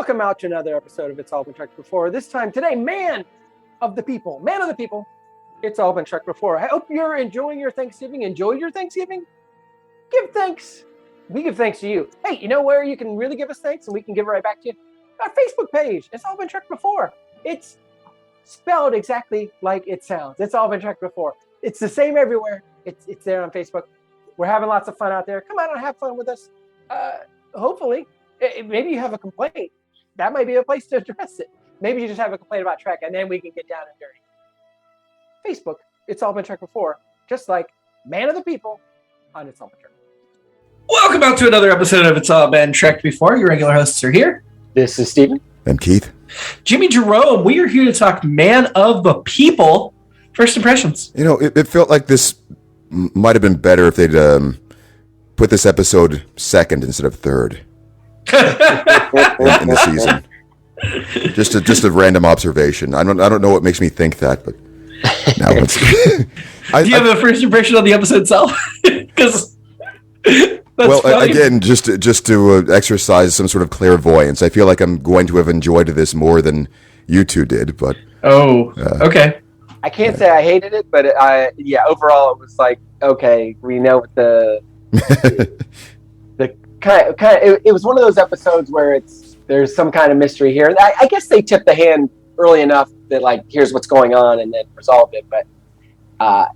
Welcome out to another episode of It's All Been Trekked Before. This time today, man of the people, it's all been trekked before. I hope you're enjoying your Thanksgiving. Enjoy your Thanksgiving. Give thanks. We give thanks to you. Hey, you know where you can really give us thanks and we can give it right back to you? Our Facebook page. It's all been trekked before. It's spelled exactly like it sounds. It's all been trekked before. It's the same everywhere. It's there on Facebook. We're having lots of fun out there. Come out and have fun with us. Hopefully, maybe you have a complaint. That might be a place to address it. Maybe you just have a complaint about Trek, and then we can get down and dirty. Facebook, It's All Been Trekked Before, just like Man of the People on It's All Been Trekked. Welcome out to another episode of It's All Been Trekked Before. Your regular hosts are here. This is Steven. And Keith. Jimmy-Jerome, we are here to talk Man of the People. First impressions. You know, it felt like this might have been better if they'd put this episode second instead of third in the season. Just a random observation. I don't know what makes me think that, but now it's. Do you have a first impression on the episode itself? Because again, just to exercise some sort of clairvoyance, I feel like I'm going to have enjoyed this more than you two did. But okay. I can't say I hated it, but overall it was like, okay, we know what the it was one of those episodes where there's some kind of mystery here. I guess they tipped the hand early enough that like, here's what's going on, and then resolved it. But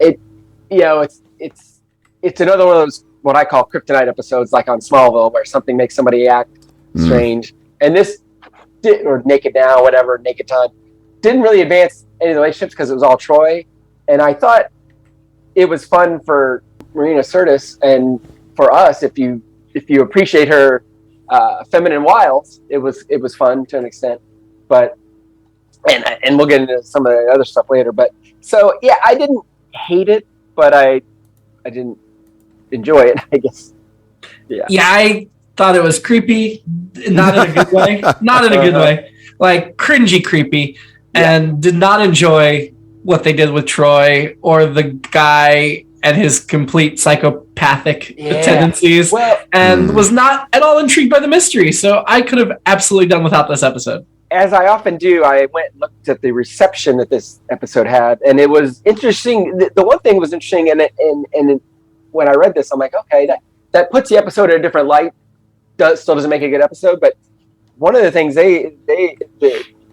it's another one of those what I call kryptonite episodes, like on Smallville, where something makes somebody act strange, and this or Naked Now, whatever, Naked Time, didn't really advance any of the relationships because it was all Troy, and I thought it was fun for Marina Sirtis and for us if you appreciate her feminine wiles, it was fun to an extent, but and we'll get into some of the other stuff later. But so yeah, I didn't hate it, but I didn't enjoy it, I guess. Yeah, I thought it was creepy, not in a good way, like cringy creepy, and did not enjoy what they did with Troy or the guy and his complete psychopathic tendencies, and was not at all intrigued by the mystery. So I could have absolutely done without this episode. As I often do, I went and looked at the reception that this episode had, and it was interesting. The one thing was interesting, and when I read this, I'm like, okay, that puts the episode in a different light. Still doesn't make a good episode, but one of the things the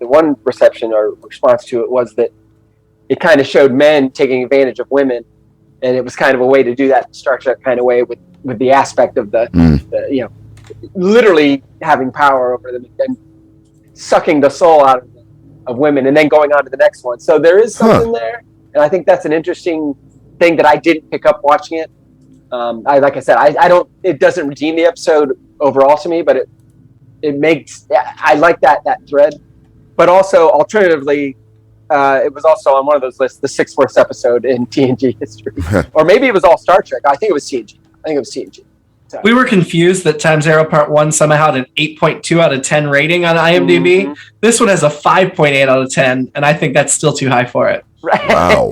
one reception or response to it was that it kind of showed men taking advantage of women. And it was kind of a way to do that in Star Trek kind of way with the aspect of the literally having power over them and sucking the soul out of women and then going on to the next one. So there is something there. And I think that's an interesting thing that I didn't pick up watching it. Like I said, it doesn't redeem the episode overall to me, but it makes, I like that thread. But also alternatively, it was also on one of those lists, the sixth worst episode in TNG history. Or maybe it was all Star Trek. I think it was TNG. So. We were confused that Times Arrow Part 1 somehow had an 8.2 out of 10 rating on IMDb. Mm-hmm. This one has a 5.8 out of 10, and I think that's still too high for it. Right. Wow.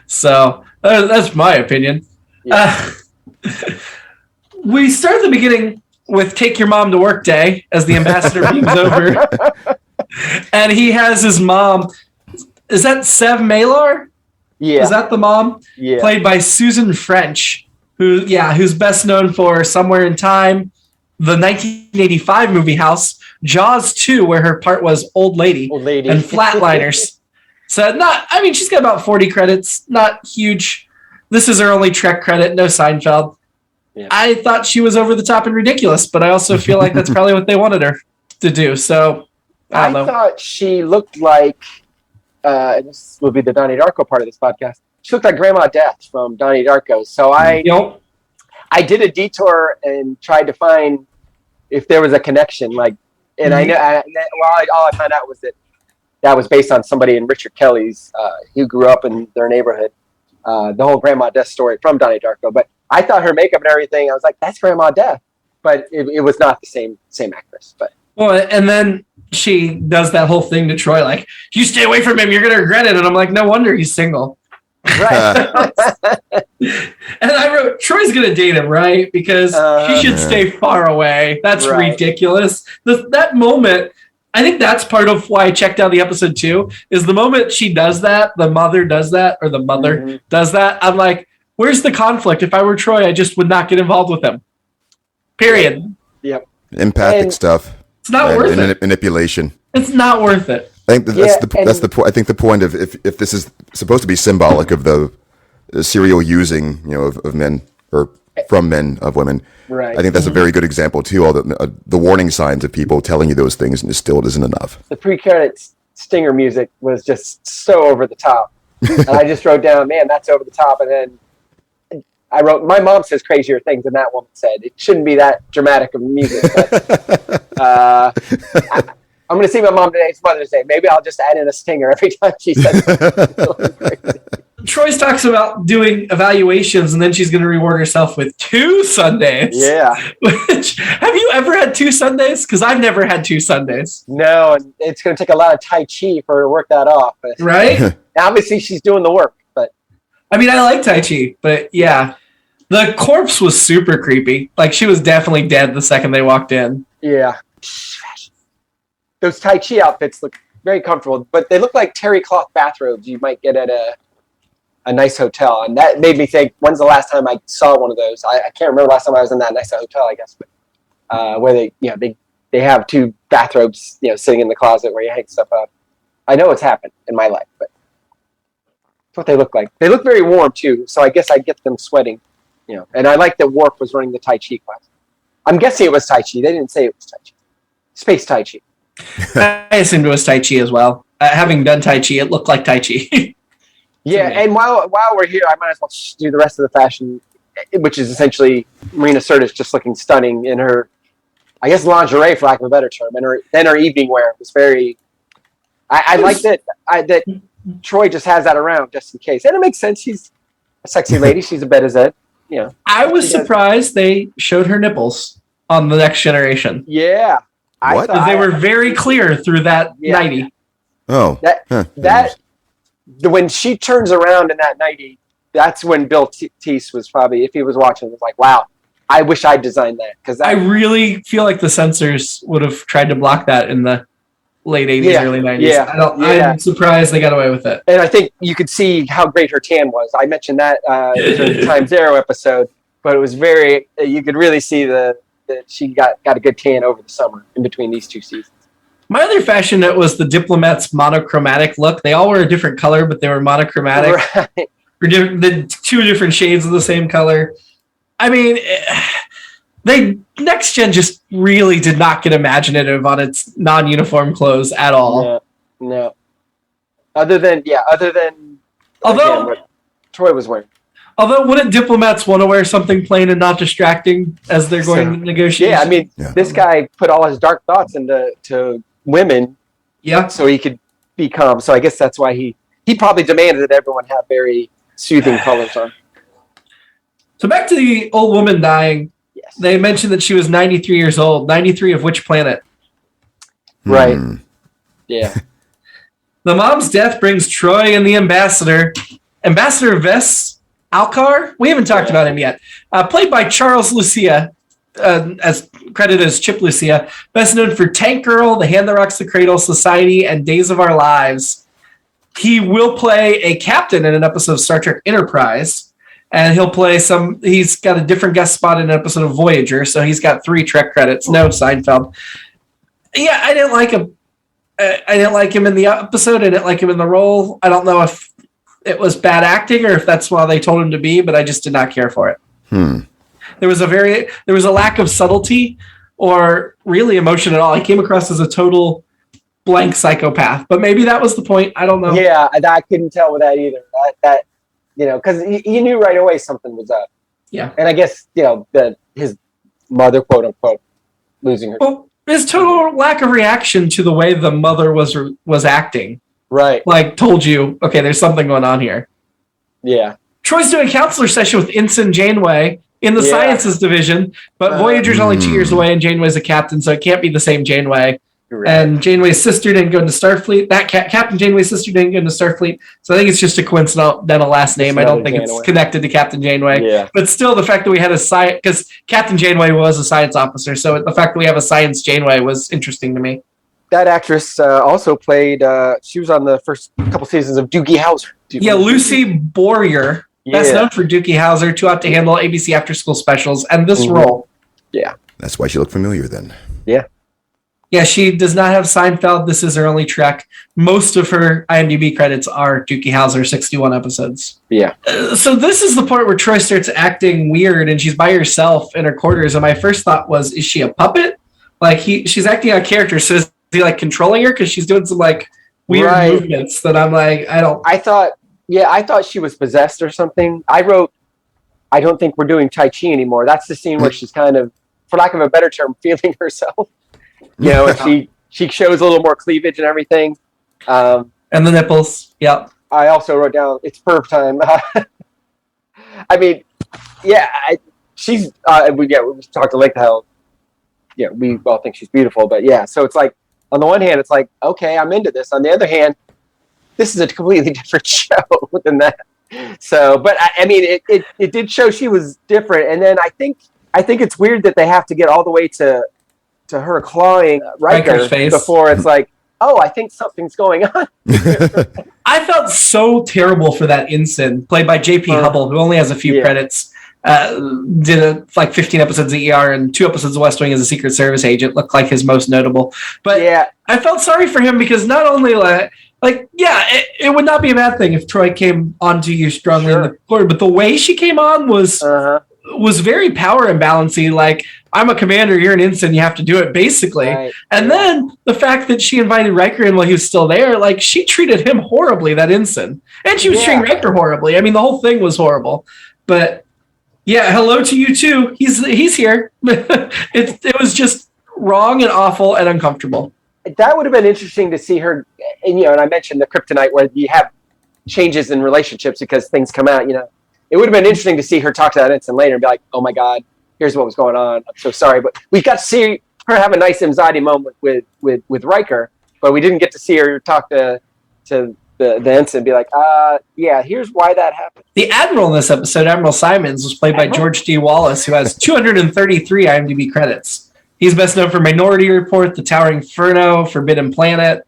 So, that's my opinion. Yeah. We start at the beginning with Take Your Mom to Work Day as the ambassador beams over. And he has his mom. Is that Sev Malar? Yeah. Is that the mom? Yeah. Played by Susan French, who's best known for Somewhere in Time, the 1985 movie House, Jaws 2, where her part was Old Lady. And Flatliners. So she's got about 40 credits, not huge. This is her only Trek credit, no Seinfeld. Yeah. I thought she was over the top and ridiculous, but I also feel like that's probably what they wanted her to do. So I thought she looked like, this will be the Donnie Darko part of this podcast. She looked like Grandma Death from Donnie Darko. So I did a detour and tried to find if there was a connection. All I found out was that was based on somebody in Richard Kelly's, who grew up in their neighborhood. The whole Grandma Death story from Donnie Darko. But I thought her makeup and everything, I was like, that's Grandma Death. But it was not the same actress. But well, and then she does that whole thing to Troy, like, you stay away from him, you're going to regret it. And I'm like, no wonder he's single. Right. And I wrote, Troy's gonna date him, right? Because she should stay far away. That's ridiculous. That moment, I think that's part of why I checked out the episode too, is the moment she does that, the mother does that, or the mother does that, I'm like, where's the conflict? If I were Troy, I just would not get involved with him. Period. Yep. Empathic stuff. It's not worth it. Manipulation. It's not worth it. I think that's the point. I think the point of if this is supposed to be symbolic of the serial using, of men or from men of women. Right. I think that's a very good example too. All the warning signs of people telling you those things and it still isn't enough. The pre-credits stinger music was just so over the top, and I just wrote down, man, that's over the top. And then I wrote, my mom says crazier things than that woman said. It shouldn't be that dramatic of music. But, I'm going to see my mom today. It's Mother's Day. Maybe I'll just add in a stinger every time she says something. Troy talks about doing evaluations, and then she's going to reward herself with 2 Sundays. Yeah. Have you ever had 2 Sundays? Because I've never had 2 Sundays. No, and it's going to take a lot of Tai Chi for her to work that off. But right? Obviously, she's doing the work. But I mean, I like Tai Chi, but yeah. The corpse was super creepy. Like, she was definitely dead the second they walked in. Yeah. Those Tai Chi outfits look very comfortable, but they look like terry cloth bathrobes you might get at a nice hotel. And that made me think, when's the last time I saw one of those? I can't remember the last time I was in that nice hotel, I guess. But where they have 2 bathrobes, sitting in the closet where you hang stuff up. I know it's happened in my life, but that's what they look like. They look very warm too, so I guess I get them sweating. And I like that Worf was running the Tai Chi class. I'm guessing it was Tai Chi. They didn't say it was Tai Chi. Space Tai Chi. I assumed it was Tai Chi as well. Having done Tai Chi, it looked like Tai Chi. Yeah, and while we're here, I might as well do the rest of the fashion, which is essentially Marina Sirtis just looking stunning in her, I guess, lingerie, for lack of a better term, and her evening wear was very. I like that Troy just has that around just in case, and it makes sense. She's a sexy lady. She's a bed as Ed. I was surprised they showed her nipples on The Next Generation. Yeah. What? They were very clear through that nightie. Oh. When she turns around in that nightie, that's when Bill Teese was probably, if he was watching, was like, wow, I wish I designed that. Because I really feel like the censors would have tried to block that in the late 80s, early 90s. Yeah. I'm surprised they got away with it. And I think you could see how great her tan was. I mentioned that during the Time Zero episode, but it was very, you could really see that she got a good tan over the summer in between these 2 seasons. My other fashion that was the Diplomats' monochromatic look. They all were a different color, but they were monochromatic. Right. The 2 different shades of the same color. I mean, Next Gen just really did not get imaginative on its non-uniform clothes at all. No. Other than what Troy was wearing. Although, wouldn't diplomats want to wear something plain and not distracting as they're going to negotiate? Yeah, I mean, this guy put all his dark thoughts into women, so he could be calm. So I guess that's why he probably demanded that everyone have very soothing colors on. So back to the old woman dying. Yes. They mentioned that she was 93 years old. 93 of which planet? Right. Yeah. The mom's death brings Troy and the Ambassador Vess Alcar? We haven't talked about him yet. Played by Charles Lucia, as credited as Chip Lucia, best known for Tank Girl, The Hand That Rocks the Cradle, Society, and Days of Our Lives. He will play a captain in an episode of Star Trek Enterprise, and he's got a different guest spot in an episode of Voyager, so he's got 3 Trek credits. No Seinfeld. Yeah, I didn't like him. I didn't like him in the episode. I didn't like him in the role. I don't know if it was bad acting or if that's why they told him to be, but I just did not care for it. There was a lack of subtlety or really emotion at all. He came across as a total blank psychopath, but maybe that was the point. I don't know. Yeah, I couldn't tell with that either. Because you knew right away something was up. Yeah. And I guess, his mother, quote unquote, losing her. Well, his total lack of reaction to the way the mother was acting. Right. Like, told you, okay, there's something going on here. Yeah. Troy's doing a counselor session with Ensign Janeway in the sciences division, but Voyager's only 2 years away and Janeway's a captain, so it can't be the same Janeway. Right. And Janeway's sister didn't go into Starfleet. That Captain Janeway's sister didn't go into Starfleet. So I think it's just a coincidental last name. I don't think it's connected to Captain Janeway. Yeah. But still, the fact that we had a science, because Captain Janeway was a science officer, so the fact that we have a science Janeway was interesting to me. That actress also played. She was on the first couple seasons of Doogie Howser. Lucy Boyer, best known for Doogie Howser, Too Hot to Handle, ABC After School Specials, and this role. Yeah. That's why she looked familiar then. Yeah. Yeah, she does not have Seinfeld. This is her only Trek. Most of her IMDb credits are Doogie Howser, 61 episodes. Yeah. So this is the part where Troy starts acting weird, and she's by herself in her quarters. And my first thought was, is she a puppet? Like she's acting out of character. So is he like controlling her because she's doing some like weird movements that I'm like, I thought she was possessed or something. I wrote, I don't think we're doing Tai Chi anymore. That's the scene where she's kind of, for lack of a better term, feeling herself. You know, and she shows a little more cleavage and everything. And the nipples. Yep. I also wrote down, it's perv time. I mean, yeah, we talked to length how, yeah, we all think she's beautiful, but yeah, so it's like, on the one hand, it's like, okay, I'm into this. On the other hand, this is a completely different show than that. So, but I mean, it did show she was different. And then I think it's weird that they have to get all the way to her clawing Riker's face before it's like, oh, I think something's going on. I felt so terrible for that ensign, played by J.P. Hubble, who only has a few credits. Did like 15 episodes of ER and 2 episodes of West Wing as a Secret Service agent. Looked like his most notable. But yeah, I felt sorry for him because not only it would not be a bad thing if Troy came onto you strongly in the court, but the way she came on was very power imbalancing. Like, I'm a commander, you're an ensign, you have to do it, basically. Right. And then the fact that she invited Riker in while he was still there, like, she treated him horribly, that ensign. And she was treating Riker horribly. I mean, the whole thing was horrible. But yeah, hello to you too. He's here. It was just wrong and awful and uncomfortable. That would have been interesting to see her, and and I mentioned the kryptonite where you have changes in relationships because things come out. It would have been interesting to see her talk to that ensign later and be like, "Oh my God, here's what was going on. I'm so sorry." But we got to see her have a nice anxiety moment with Riker, but we didn't get to see her talk to the ensign and be like, yeah, here's why that happened. The Admiral in this episode, Admiral Simons, was played by George D. Wallace, who has 233 IMDb credits. He's best known for Minority Report, The Towering Inferno, Forbidden Planet.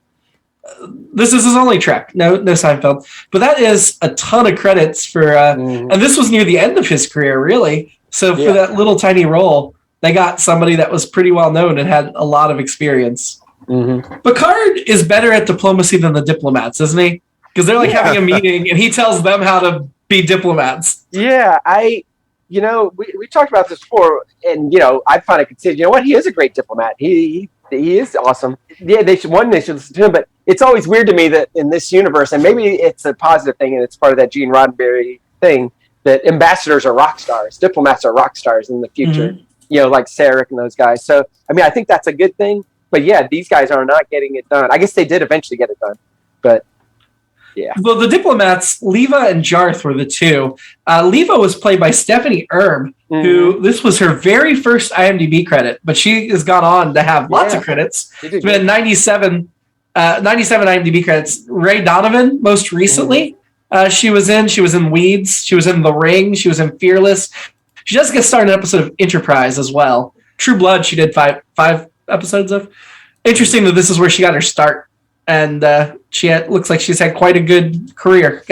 This is his only Trek. No Seinfeld. But that is a ton of credits for... And this was near the end of his career, really. So for that little tiny role, they got somebody that was pretty well known and had a lot of experience. Mm-hmm. Picard is better at diplomacy than the diplomats, isn't he? Because they're like having a meeting, and he tells them how to be diplomats. Yeah, we talked about this before, and I finally considered, what, he is a great diplomat. He is awesome. Yeah, they should listen to him. But it's always weird to me that in this universe, and maybe it's a positive thing, and it's part of that Gene Roddenberry thing, that ambassadors are rock stars, diplomats are rock stars in the future. Mm-hmm. Like Sarek and those guys. So I mean, I think that's a good thing. But yeah, these guys are not getting it done. I guess they did eventually get it done, but yeah. Well, the diplomats, Leva and Jarth were the two. Leva was played by Stephanie Erb, who this was her very first IMDb credit, but she has gone on to have lots of credits. It's been 97 IMDb credits. Ray Donovan, most recently, she was in Weeds. She was in The Ring. She was in Fearless. She does get started in an episode of Enterprise as well. True Blood, she did five episodes of. Interesting that this is where she got her start. And looks like she's had quite a good career.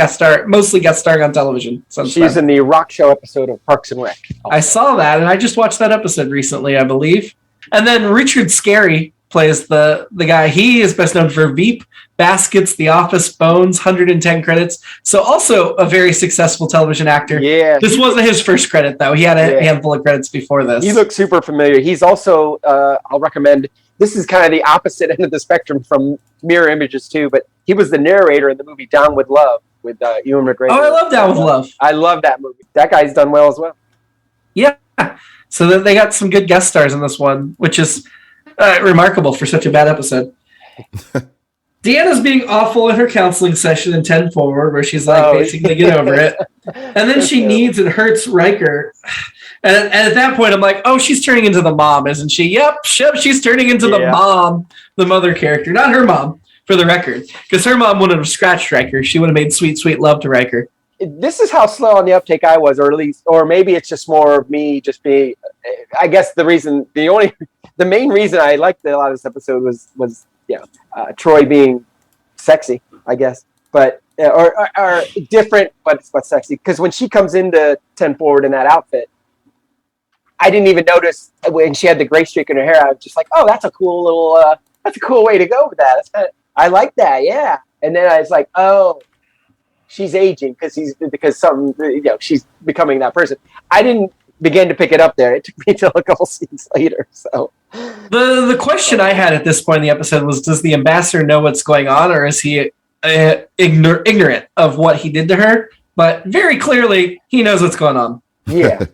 Mostly guest starring on television. She's in the rock show episode of Parks and Rec. I saw that, and I just watched that episode recently, I believe. And then Richard Scarry plays the guy. He is best known for Veep, Baskets, The Office, Bones, 110 credits. So also a very successful television actor. Yeah. This wasn't his first credit, though. He had a handful of credits before this. He looks super familiar. He's also, I'll recommend... This is kind of the opposite end of the spectrum from Mirror Images, too, but he was the narrator in the movie Down with Love with Ewan McGregor. Oh, I love Down with Love. I love that movie. That guy's done well as well. Yeah. So they got some good guest stars in this one, which is remarkable for such a bad episode. Deanna's being awful in her counseling session in 10 Forward, where she's like, basically, get over it. And then she needs and hurts Riker. And at that point, I'm like, oh, she's turning into the mom, isn't she? Yep, she's turning into the mom, the mother character. Not her mom, for the record. Because her mom wouldn't have scratched Riker. She would have made sweet, sweet love to Riker. This is how slow on the uptake I was, or maybe it's just more of me just being, I guess the main reason I liked a lot of this episode was Troy being sexy, I guess. But, or different, but sexy. Because when she comes into 10 Forward in that outfit, I didn't even notice when she had the gray streak in her hair. I was just like, "Oh, that's a cool way to go with that. I like that, yeah." And then I was like, "Oh, she's aging because she's becoming that person." I didn't begin to pick it up there. It took me till a couple scenes later. So the question I had at this point in the episode was: does the ambassador know what's going on, or is he ignorant of what he did to her? But very clearly, he knows what's going on. Yeah.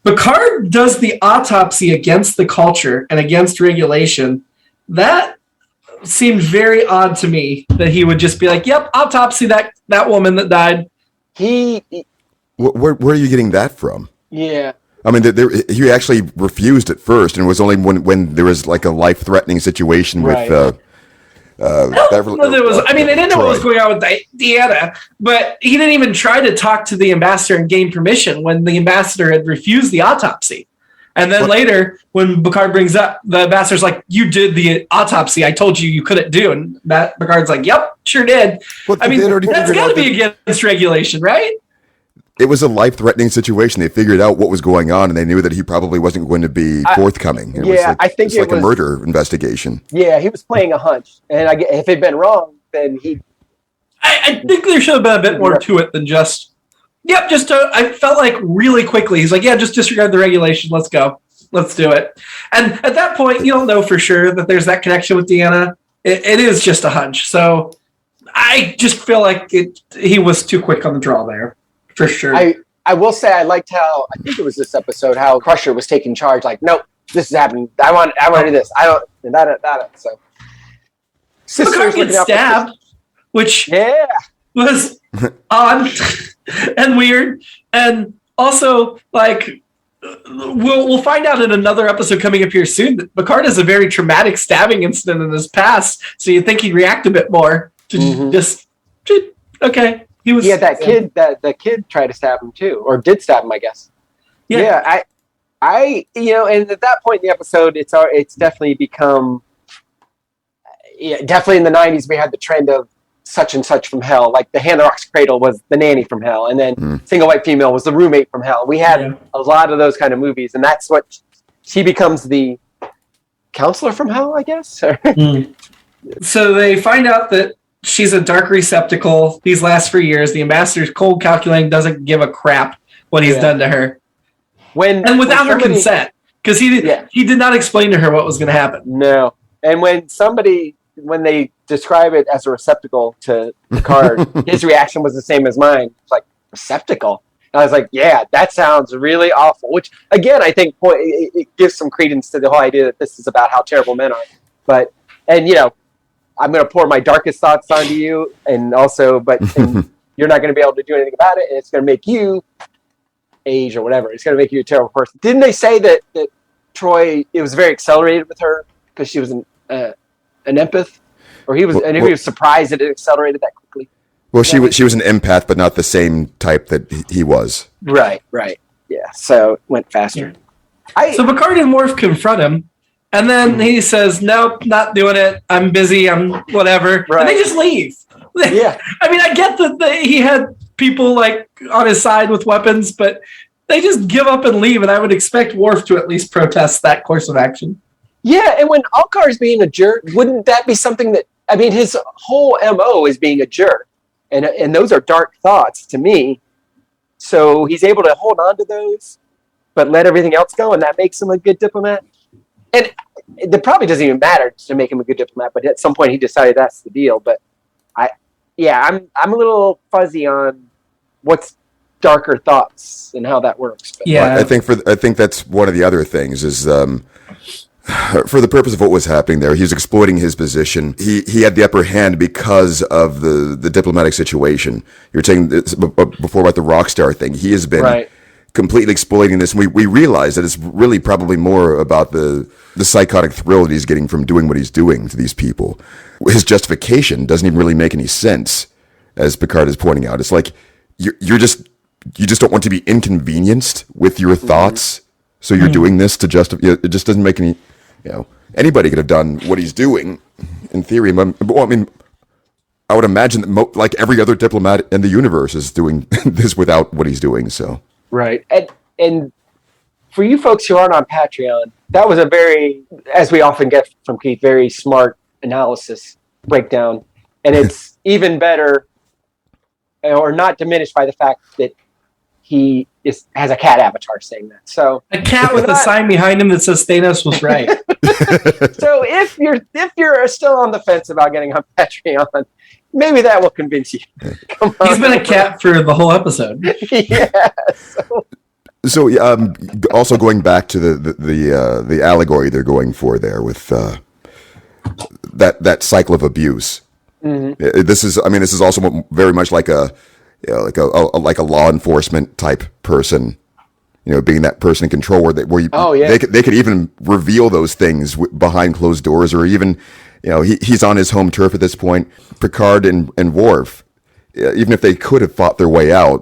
Picard does the autopsy against the culture and against regulation. That seemed very odd to me, that he would just be like, yep, autopsy that woman that died. Where are you getting that from? Yeah. I mean, he actually refused at first, and it was only when there was like a life-threatening situation with... they didn't know what was going on with Deanna, but he didn't even try to talk to the ambassador and gain permission when the ambassador had refused the autopsy. And then later, when Picard brings up, the ambassador's like, "You did the autopsy. I told you couldn't do." And Picard's like, "Yep, sure did." But I mean, that's got to be against regulation, right? It was a life-threatening situation. They figured out what was going on, and they knew that he probably wasn't going to be forthcoming. I think it was a murder investigation. Yeah, he was playing a hunch, and if it'd been wrong, then he. I think there should have been a bit more to it than just. Yep, I felt like really quickly he's like, yeah, just disregard the regulation. Let's go. Let's do it. And at that point, you don't know for sure that there's that connection with Deanna. It is just a hunch. So I just feel like he was too quick on the draw there. For sure. I will say I liked how, I think it was this episode, how Crusher was taking charge. Like, nope, this is happening. I want to do this. I don't. So. Picard gets stabbed, which was odd and weird. And also, like, we'll find out in another episode coming up here soon that Picard has a very traumatic stabbing incident in his past. So you'd think he'd react a bit more to just, okay. That kid. The kid tried to stab him too, or did stab him, I guess. Yeah. I and at that point in the episode, it's definitely become. Yeah, definitely in the 90s, we had the trend of such and such from hell. Like the Hannah Rock's Cradle was the nanny from hell, and then Single White Female was the roommate from hell. We had a lot of those kind of movies, and that's what she becomes the counselor from hell, I guess. So they find out that she's a dark receptacle. These last for years. The ambassador's cold calculating, doesn't give a crap what he's done to her. Without her consent. Because he did not explain to her what was going to happen. No. And when they describe it as a receptacle to Picard, his reaction was the same as mine. It's like, receptacle? And I was like, yeah, that sounds really awful. Which, again, I think it gives some credence to the whole idea that this is about how terrible men are. I'm going to pour my darkest thoughts onto you, and also, and you're not going to be able to do anything about it, and it's going to make you age or whatever. It's going to make you a terrible person. Didn't they say that Troy, it was very accelerated with her because she was an empath? Or he was surprised that it accelerated that quickly? Well, she was an empath, but not the same type that he was. Right. Yeah, so it went faster. So Picard and Worf confront him, and then he says, nope, not doing it. I'm busy. I'm whatever. Right. And they just leave. Yeah. I mean, I get that he had people like on his side with weapons, but they just give up and leave. And I would expect Worf to at least protest that course of action. Yeah. And when Alkar's being a jerk, wouldn't that be something that, I mean, his whole MO is being a jerk. And those are dark thoughts to me. So he's able to hold on to those, but let everything else go. And that makes him a good diplomat. And it probably doesn't even matter to make him a good diplomat, but at some point he decided that's the deal. But I'm a little fuzzy on what's darker thoughts and how that works. But. Yeah, I think that's one of the other things is for the purpose of what was happening there, he was exploiting his position. He had the upper hand because of the diplomatic situation. You were saying this before about the rock star thing. He has been completely exploiting this. And we realize that it's really probably more about the psychotic thrill that he's getting from doing what he's doing to these people. His justification doesn't even really make any sense, as Picard is pointing out. It's like you just don't want to be inconvenienced with your thoughts, so you're doing this to justify. It just doesn't make any. Anybody could have done what he's doing, in theory. Well, I mean, I would imagine that like every other diplomat in the universe is doing this without what he's doing. So right, and for you folks who aren't on Patreon, that was a very, as we often get from Keith, very smart analysis breakdown, and it's even better, or not diminished by the fact that he has a cat avatar saying that. So a cat with a sign behind him that says Thanos was right. So if you're still on the fence about getting on Patreon, maybe that will convince you. Come on. He's been a cat for the whole episode. Yeah. So also going back to the allegory they're going for there with that cycle of abuse. Mm-hmm. This is also very much like a law enforcement type person, being that person in control where they could even reveal those things behind closed doors, or even, he's on his home turf at this point. Picard and Worf, even if they could have fought their way out,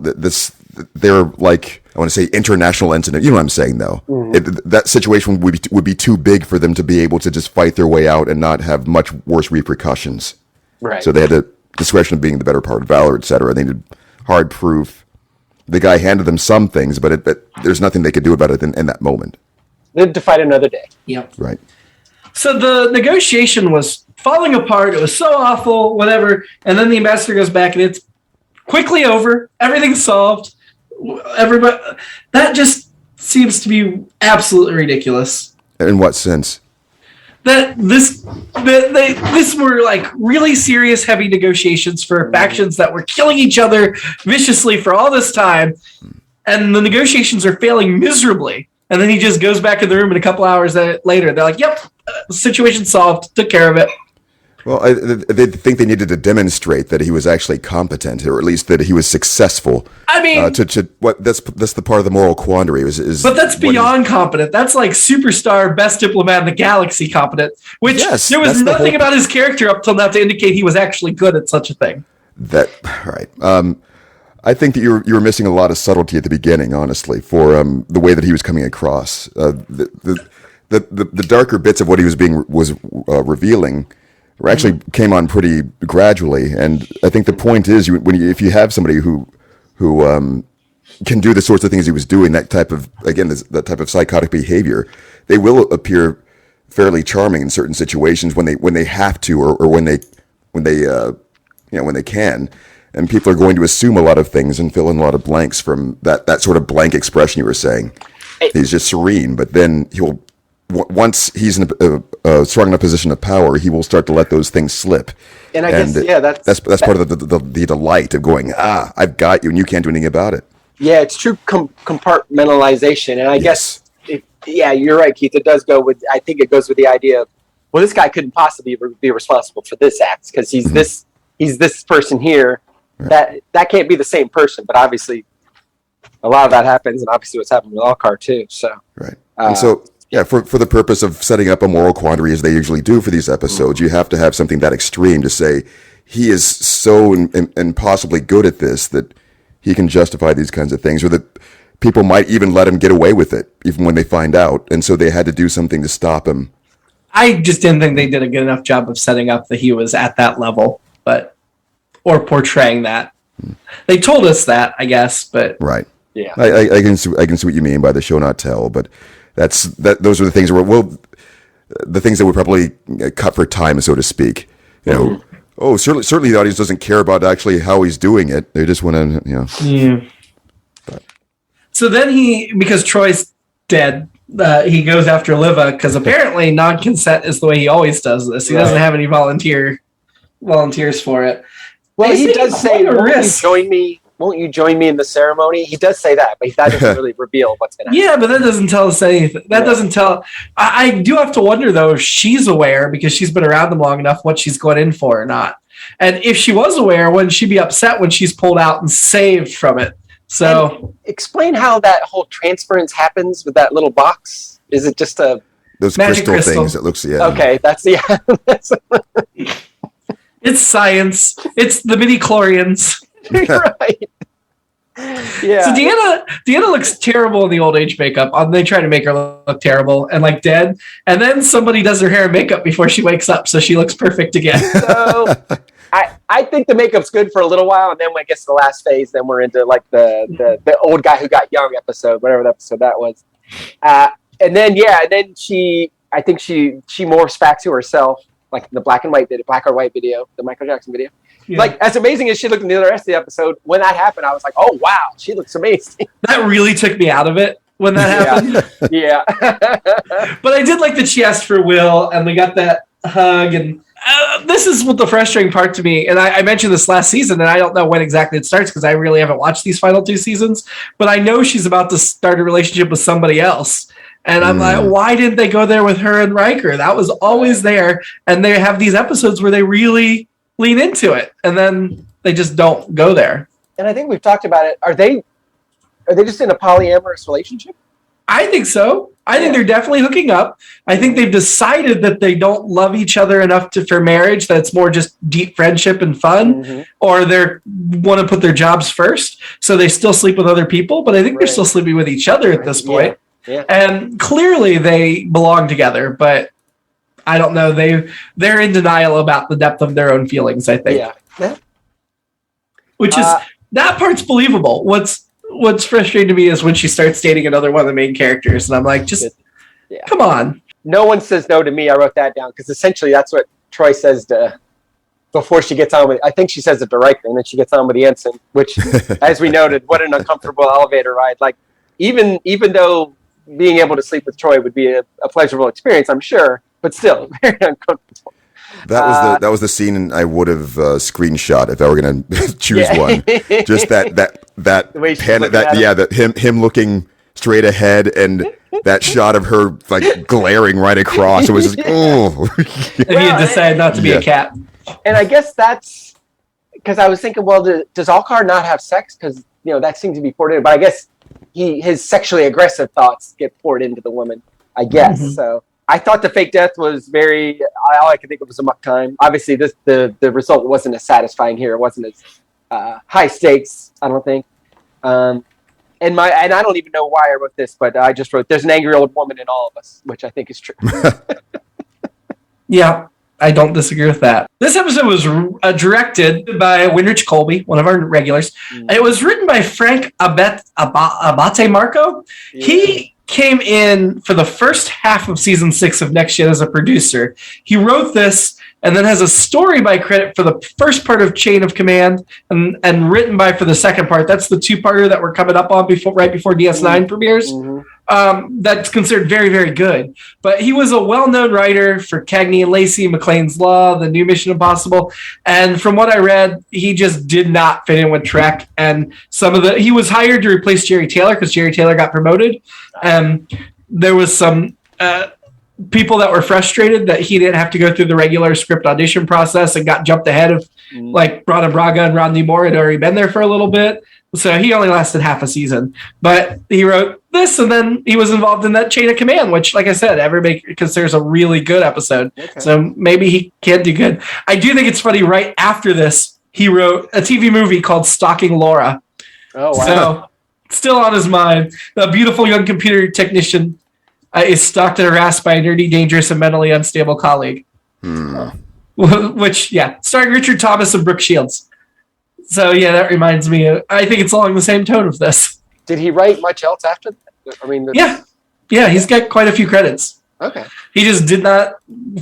they're like, I want to say international incident. You know what I'm saying, though. Mm-hmm. That situation would be too big for them to be able to just fight their way out and not have much worse repercussions. Right. So they had the discretion of being the better part of valor, etc. They needed hard proof. The guy handed them some things, but there's nothing they could do about it in that moment. Live to fight another day. Yep. Right. So the negotiation was falling apart. It was so awful, whatever. And then the ambassador goes back, and it's quickly over. Everything's solved. Everybody. That just seems to be absolutely ridiculous. In what sense? That this were like really serious, heavy negotiations for factions that were killing each other viciously for all this time, and the negotiations are failing miserably. And then he just goes back in the room, and a couple hours later, they're like, "Yep, situation solved. Took care of it." Well, they think they needed to demonstrate that he was actually competent, or at least that he was successful. I mean, that's the part of the moral quandary. But that's beyond competent. That's like superstar, best diplomat in the galaxy competent. Which there was nothing about his character up till now to indicate he was actually good at such a thing. Right. I think that you were missing a lot of subtlety at the beginning, honestly, for the way that he was coming across. The darker bits of what he was revealing actually came on pretty gradually, and I think the point is, if you have somebody who can do the sorts of things he was doing, that type of psychotic behavior, they will appear fairly charming in certain situations when they have to, or when they can, and people are going to assume a lot of things and fill in a lot of blanks from that sort of blank expression you were saying. He's just serene, but then once he's in a strong enough position of power, he will start to let those things slip. And I guess, that's part of the delight of going, I've got you, and you can't do anything about it. Yeah, it's true compartmentalization, and I guess, you're right, Keith. It does go with. I think it goes with the idea of, well, this guy couldn't possibly be responsible for this act because he's this person here. Right. That can't be the same person, but obviously, a lot of that happens, and obviously, what's happened with Alcar too. So right, and so. Yeah, for the purpose of setting up a moral quandary, as they usually do for these episodes, you have to have something that extreme to say he is so impossibly good at this that he can justify these kinds of things, or that people might even let him get away with it, even when they find out, and so they had to do something to stop him. I just didn't think they did a good enough job of setting up that he was at that level, or portraying that. They told us that, I guess, but right. Yeah, I can see what you mean by the show not tell, but. Those are the things the things that would probably cut for time, so to speak. Certainly the audience doesn't care about actually how he's doing it. They just want to, Yeah. But. So then because Troy's dead, he goes after Liva because apparently non-consent is the way he always does this. He doesn't have any volunteers for it. Well, he does say, won't you join me in the ceremony? He does say that, but that doesn't really reveal what's going to happen. Yeah, but that doesn't tell us anything. That doesn't tell. I do have to wonder, though, if she's aware, because she's been around them long enough, what she's going in for or not. And if she was aware, wouldn't she be upset when she's pulled out and saved from it? So and explain how that whole transference happens with that little box. Is it just those magic crystal things? It looks okay? That's it's science. It's the midi-chlorians. right. Yeah. So Deanna looks terrible in the old age makeup. They try to make her look terrible and like dead, and then somebody does her hair and makeup before she wakes up, so she looks perfect again. So I think the makeup's good for a little while, and then when it gets to the last phase, then we're into like the old guy who got young episode, whatever the episode that was. And then I think she morphs back to herself, like the black or white video, the Michael Jackson video. Yeah. Like, as amazing as she looked in the rest of the episode, when that happened, I was like, oh, wow, she looks amazing. That really took me out of it when that happened. Yeah. But I did like that she asked for Will, and we got that hug. And this is what the frustrating part to me. And I mentioned this last season, and I don't know when exactly it starts because I really haven't watched these final 2 seasons. But I know she's about to start a relationship with somebody else. And I'm like, why didn't they go there with her and Riker? That was always there. And they have these episodes where they really lean into it, and then they just don't go there. And I think we've talked about it. Are they just in a polyamorous relationship? I think so. I think they're definitely hooking up. I think they've decided that they don't love each other enough for marriage, that it's more just deep friendship and fun, or they want to put their jobs first, so they still sleep with other people, but I think they're still sleeping with each other at this point. Yeah. And clearly they belong together, but I don't know. They're in denial about the depth of their own feelings, I think. Yeah. Which is, that part's believable. What's frustrating to me is when she starts dating another one of the main characters, and I'm like, come on. No one says no to me. I wrote that down because essentially that's what Troy says before she gets on with. I think she says it to Riker, and then she gets on with the ensign. Which, as we noted, what an uncomfortable elevator ride. Like even though being able to sleep with Troy would be a pleasurable experience, I'm sure. But still, very uncomfortable. That was the scene I would have screenshot if I were going to choose one. Just him looking straight ahead and that shot of her like glaring right across. It was just And he had decided not to be a cat. And I guess that's because I was thinking, well, does Alcar not have sex? Because that seems to be poured in. But I guess his sexually aggressive thoughts get poured into the woman. I guess so. I thought the fake death was all I could think of was a muck time. Obviously, the result wasn't as satisfying here. It wasn't as high stakes, I don't think. And I don't even know why I wrote this, but I just wrote, there's an angry old woman in all of us, which I think is true. Yeah, I don't disagree with that. This episode was directed by Winrich Colby, one of our regulars. It was written by Frank Abate Marco. Yeah. He came in for the first half of season 6 of Next Gen as a producer. He wrote this and then has a story by credit for the first part of Chain of Command and written by for the second part. That's the 2-parter that we're coming up on right before DS9 premieres. That's considered very, very good. But he was a well-known writer for Cagney and Lacey, McLean's Law, The New Mission Impossible. And from what I read, he just did not fit in with Trek. And he was hired to replace Jerry Taylor because Jerry Taylor got promoted. There was some people that were frustrated that he didn't have to go through the regular script audition process and got jumped ahead of like Brana Braga and Rodney Moore had already been there for a little bit. So he only lasted half a season, but he wrote this and then he was involved in that Chain of Command, which, like I said, everybody considers a really good episode. Okay. So maybe he can do good. I do think it's funny. Right after this, he wrote a TV movie called Stalking Laura. Oh, wow. So still on his mind. The beautiful young computer technician is stalked and harassed by a nerdy, dangerous, and mentally unstable colleague. Which, starring Richard Thomas and Brooke Shields. So, that reminds me. I think it's along the same tone of this. Did he write much else after that? I mean, yeah, he's got quite a few credits. Okay. He just did not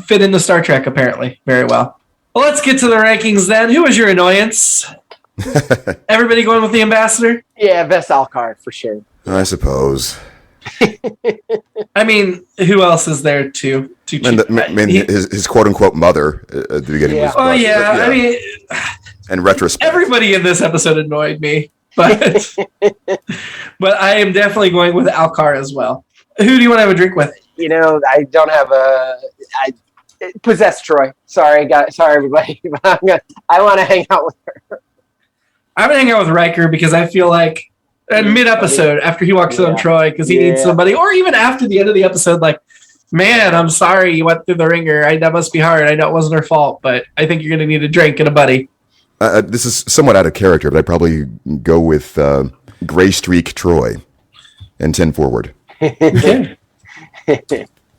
fit into Star Trek, apparently, very well. Well, let's get to the rankings then. Who was your annoyance? Everybody going with the ambassador? Yeah, Ves Alcar, for sure. I suppose. I mean, who else is there to his quote-unquote mother at the beginning was... I mean... In retrospect. Everybody in this episode annoyed me, but I am definitely going with Alcar as well. Who do you want to have a drink with? I don't have possess Troy. Sorry, everybody. But I want to hang out with her. I'm going to hang out with Riker because I feel like And mid-episode, after he walks on Troy, because he needs somebody, or even after the end of the episode, like, man, I'm sorry you went through the ringer. That must be hard. I know it wasn't her fault, but I think you're going to need a drink and a buddy. This is somewhat out of character, but I'd probably go with Gray Streak Troy and 10 forward.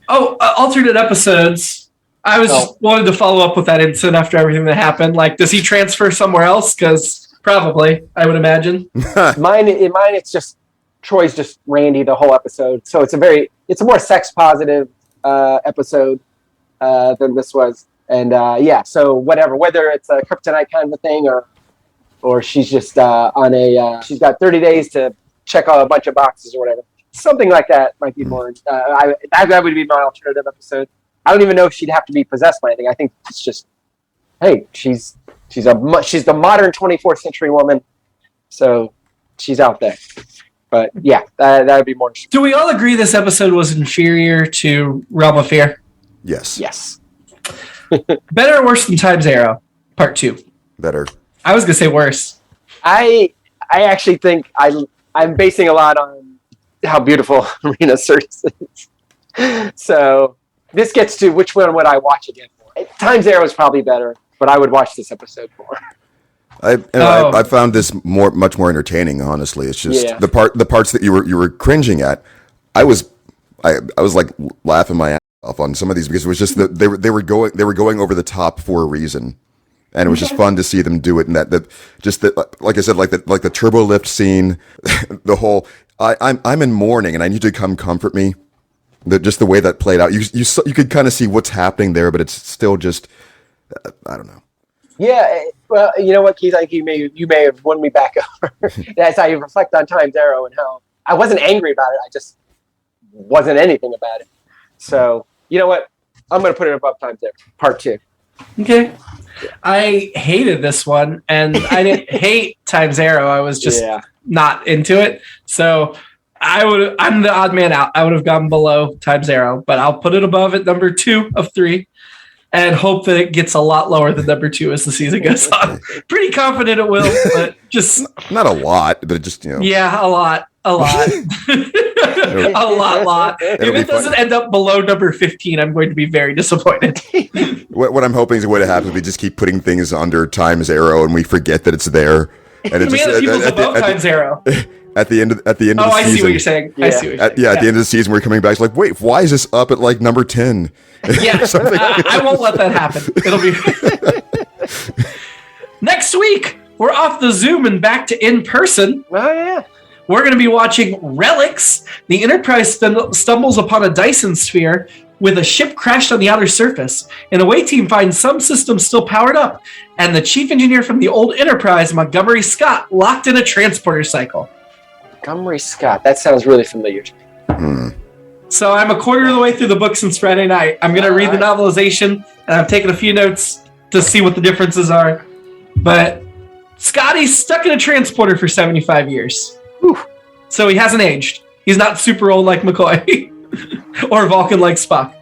Alternate episodes. I was just wanted to follow up with that incident after everything that happened. Like, does he transfer somewhere else? Because probably, I would imagine. Mine, it's just Troy's just Randy the whole episode. So it's a more sex positive episode than this was. And so whether it's a kryptonite kind of a thing or she's just she's got 30 days to check a bunch of boxes or whatever. Something like that might be more. That would be my alternative episode. I don't even know if she'd have to be possessed by anything. I think it's just, hey, she's the modern 24th century woman, so she's out there. But yeah, that would be more interesting. Do we all agree this episode was inferior to Realm of Fear? Yes. Better or worse than Time's Arrow, Part 2? Better. I was going to say worse. I actually think I'm basing a lot on how beautiful Marina Sirtis is. So this gets to which one would I watch again more. Time's Arrow is probably better, but I would watch this epislike more. I found this much more entertaining. Honestly, it's just the parts that you were cringing at. I was like laughing my ass off on some of these because it was just that they were going over the top for a reason, and it was just fun to see them do it. And like I said, like the turbo lift scene, the whole I'm in mourning and I need you to come comfort me. Just the way that played out, you could kind of see what's happening there, but it's still just I don't know. Yeah, well, you know what, Keith? I think you may have won me back over as I reflect on Time's Arrow and how I wasn't angry about it. I just wasn't anything about it. So you know what? I'm going to put it above Time's Arrow, Part 2. Okay. I hated this one, and I didn't hate Time's Arrow. I was just not into it. So I'm the odd man out. I would have gone below Time's Arrow, but I'll put it above at number 2 of 3 and hope that it gets a lot lower than number 2 as the season goes on. Pretty confident it will, but just... Not a lot, but just, Yeah, a lot. a lot. If it doesn't end up below number 15, I'm going to be very disappointed. What I'm hoping is what happens. We just keep putting things under Time's Arrow, and we forget that it's there. And it just above Time's Arrow. At the end of the season. I see what you're saying. At the end of the season, we're coming back. It's like, wait, why is this up at like number 10? Yeah, I won't let that happen. It'll be next week. We're off the Zoom and back to in person. Oh yeah. We're going to be watching Relics. The Enterprise stumbles upon a Dyson sphere with a ship crashed on the outer surface. An away team finds some systems still powered up, and the chief engineer from the old Enterprise, Montgomery Scott, locked in a transporter cycle. Montgomery Scott. That sounds really familiar to me. So I'm a quarter of the way through the book since Friday night. I'm going to read the novelization, and I've taken a few notes to see what the differences are. But Scotty's stuck in a transporter for 75 years. Whew. So he hasn't aged. He's not super old like McCoy or Vulcan like Spock.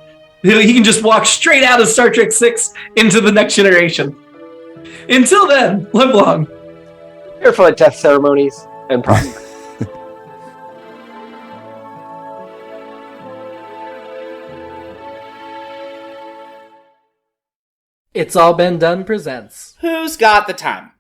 He can just walk straight out of Star Trek VI into the next generation. Until then, live long. Careful at death ceremonies and prosper. It's All Been Done presents Who's Got the Time?